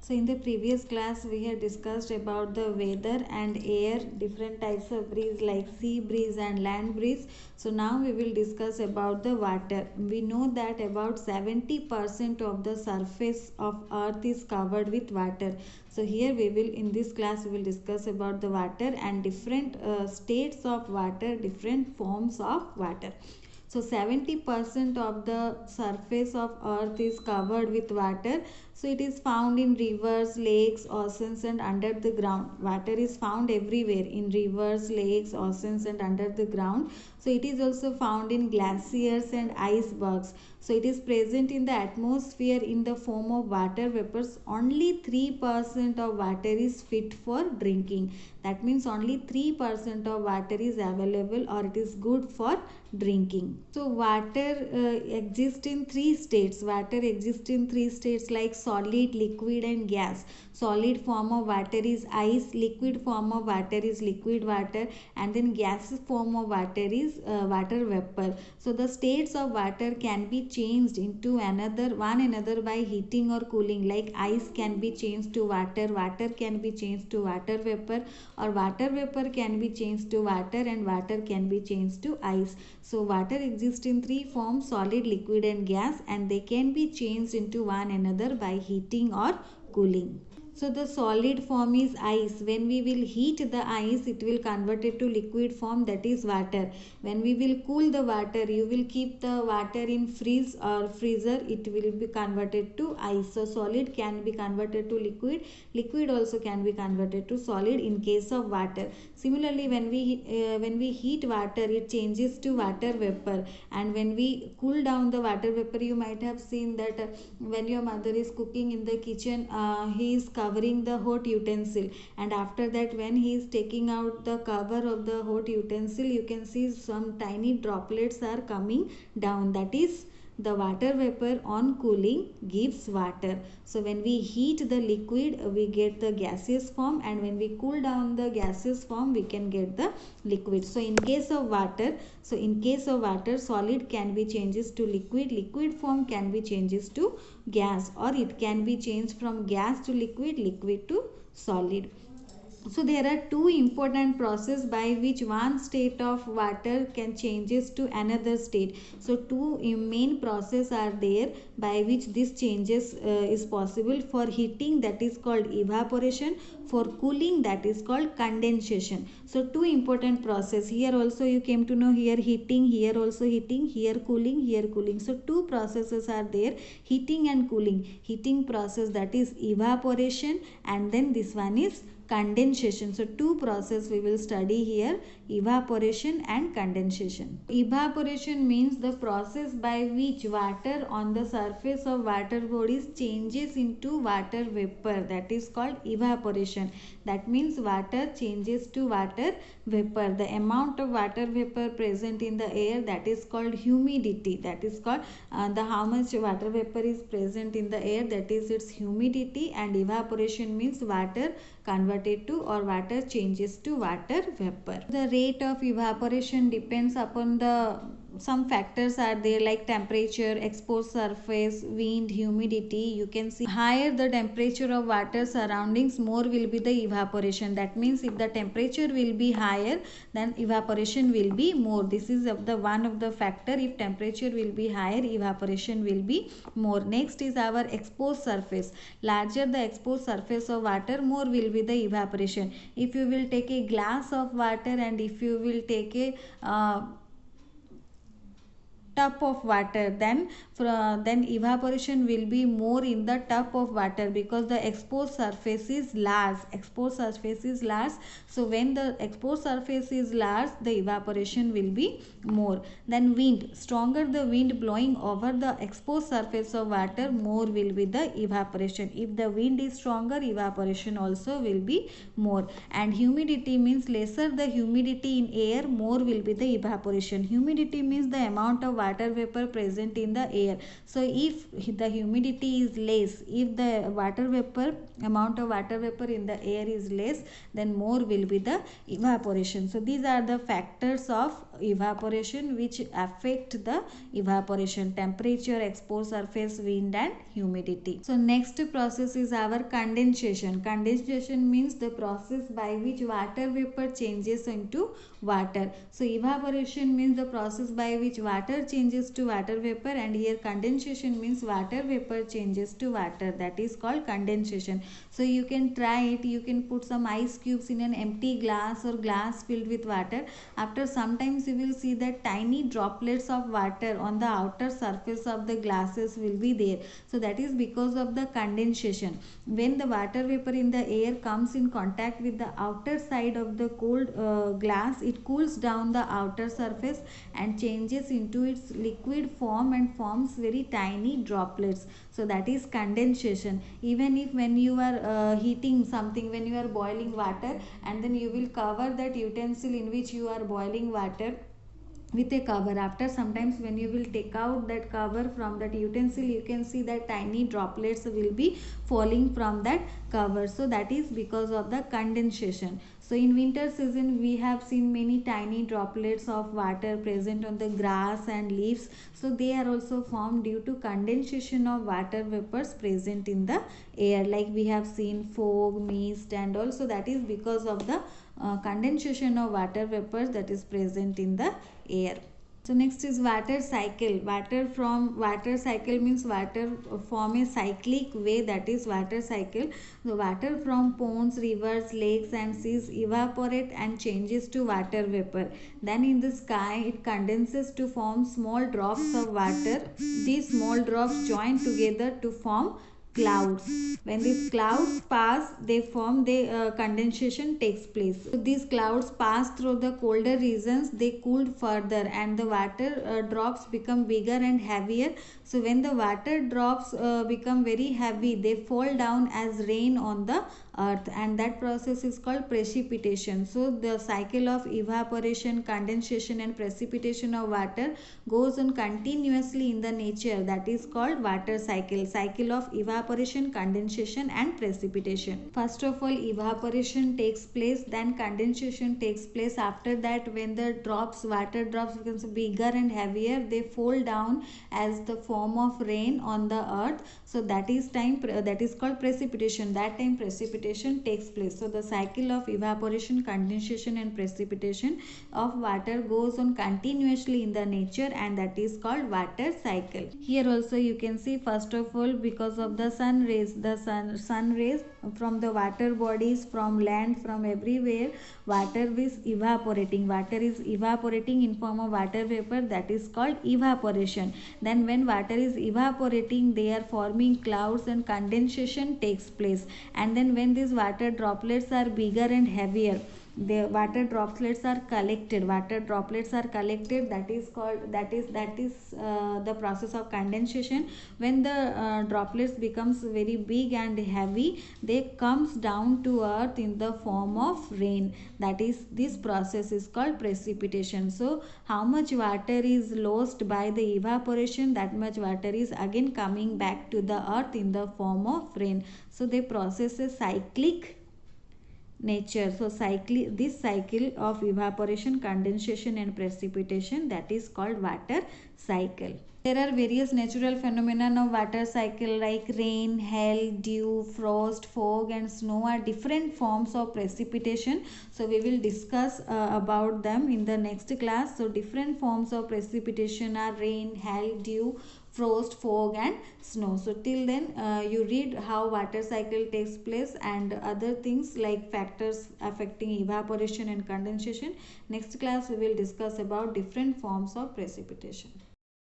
So in the previous class we had discussed about the weather and air, different types of breeze like sea breeze and land breeze. So now we will discuss about the water. We know that about 70% of the surface of earth is covered with water. So here we will, in this class we will discuss about the water and different states of water, different forms of water. So 70% of the surface of earth is covered with water. So it is found in rivers, lakes, oceans and under the ground. Water is found everywhere in rivers, lakes, oceans and under the ground. So it is also found in glaciers and icebergs. So it is present in the atmosphere in the form of water vapors. Only 3% of water is fit for drinking. That means only 3% of water is available or it is good for drinking. So water exists in three states. Water exists in three states like solid, liquid and gas. Solid form of water is ice, liquid form of water is liquid water, and then gaseous form of water is water vapor. So the states of water can be changed into one another by heating or cooling. Like ice can be changed to water, water can be changed to water vapor, or water vapor can be changed to water, and water can be changed to ice. So water exists in three forms: solid, liquid and gas, and they can be changed into one another by heating or cooling. So the solid form is ice. When we will heat the ice, it will convert it to liquid form, that is water. When we will cool the water, you will keep the water in freeze or freezer, it will be converted to ice. So solid can be converted to liquid, liquid also can be converted to solid in case of water. Similarly, when we heat water, it changes to water vapor, and when we cool down the water vapor, you might have seen that when your mother is cooking in the kitchen, he is covering the hot utensil, and after that when he is taking out the cover of the hot utensil, you can see some tiny droplets are coming down. That is the water vapor on cooling gives water. So when we heat the liquid, we get the gaseous form, and when we cool down the gaseous form, we can get the liquid. So in case of water, solid can be changes to liquid, liquid form can be changes to gas, or it can be changed from gas to liquid, liquid to solid. So there are two important processes by which one state of water can changes to another state. So two main processes are there by which this changes is possible. For heating, that is called evaporation. For cooling, that is called condensation. So two important process. Here also you came to know, here heating, here also heating, here cooling, here cooling. So two processes are there, heating and cooling. Heating process, that is evaporation, and then this one is condensation. So two process we will study here, evaporation and condensation. Evaporation means the process by which water on the surface of water bodies changes into water vapor, that is called evaporation. That means water changes to water vapor. The amount of water vapor present in the air, that is called humidity. That is called the how much water vapor is present in the air, that is its humidity. And evaporation means water converted to, or water changes to water vapor. The rate of evaporation depends upon some factors are there like temperature, exposed surface, wind, humidity. You can see higher the temperature of water surroundings, more will be the evaporation. That means if the temperature will be higher, then evaporation will be more. This is one of the factor. If temperature will be higher, evaporation will be more. Next is our exposed surface. Larger the exposed surface of water, more will be the evaporation. If you will take a glass of water, and if you will take a tub of water, then evaporation will be more in the tub of water, because the exposed surface is large. So when the exposed surface is large, the evaporation will be more. Then wind, stronger the wind blowing over the exposed surface of water, more will be the evaporation. If the wind is stronger, evaporation also will be more. And humidity means lesser the humidity in air, more will be the evaporation. Humidity means the amount of water vapor present in the air. So if the humidity is less, if the water vapor amount of water vapor in the air is less, then more will be the evaporation. So these are the factors of evaporation which affect the evaporation: temperature, exposed surface, wind and humidity. So next process is our condensation. Condensation means the process by which water vapor changes into water. So evaporation means the process by which water changes to water vapor, and here condensation means water vapor changes to water. That is called condensation. So you can try it. You can put some ice cubes in an empty glass or glass filled with water. After sometimes you will see that tiny droplets of water on the outer surface of the glasses will be there. So that is because of the condensation. When the water vapor in the air comes in contact with the outer side of the cold glass, it cools down the outer surface and changes into its liquid form and forms very tiny droplets. So that is condensation. Even if when you are heating something, when you are boiling water, and then you will cover that utensil in which you are boiling water with a cover. After sometimes when you will take out that cover from that utensil, you can see that tiny droplets will be falling from that cover. So that is because of the condensation. So in winter season we have seen many tiny droplets of water present on the grass and leaves. So they are also formed due to condensation of water vapors present in the air, like we have seen fog, mist and also that is because of the condensation of water vapors that is present in the air. So next is water cycle. Water cycle means water form a cyclic way, that is water cycle. The water from ponds, rivers, lakes and seas evaporate and changes to water vapor. Then in the sky it condenses to form small drops of water. These small drops join together to form clouds. When these clouds pass, they form the condensation takes place. So these clouds pass through the colder regions, they cooled further and the water drops become bigger and heavier. So when the water drops become very heavy, they fall down as rain on the earth, and that process is called precipitation. So the cycle of evaporation, condensation and precipitation of water goes on continuously in the nature. That is called water cycle. Cycle of evaporation, condensation and precipitation. First of all, evaporation takes place, then condensation takes place. After that, when the water drops becomes bigger and heavier, they fall down as the form of rain on the earth. So that is called precipitation. That time precipitation takes place. So the cycle of evaporation, condensation and precipitation of water goes on continuously in the nature, and that is called water cycle. Here also you can see, first of all, because of the sun rays, sun rays from the water bodies, from land, from everywhere, water is evaporating. Water is evaporating in form of water vapor, that is called evaporation. Then when water is evaporating, they are forming clouds and condensation takes place. And then when these water droplets are bigger and heavier, the water droplets are collected. That is called the process of condensation. When the droplets becomes very big and heavy, they comes down to earth in the form of rain. That is, this process is called precipitation. So how much water is lost by the evaporation, that much water is again coming back to the earth in the form of rain. So the process is cyclic nature. So this cycle of evaporation, condensation and precipitation, that is called water cycle. There are various natural phenomena of water cycle like rain, hail, dew, frost, fog and snow are different forms of precipitation. So we will discuss about them in the next class. So different forms of precipitation are rain, hail, dew, frost, fog and snow. So till then you read how water cycle takes place and other things like factors affecting evaporation and condensation. Next class we will discuss about different forms of precipitation.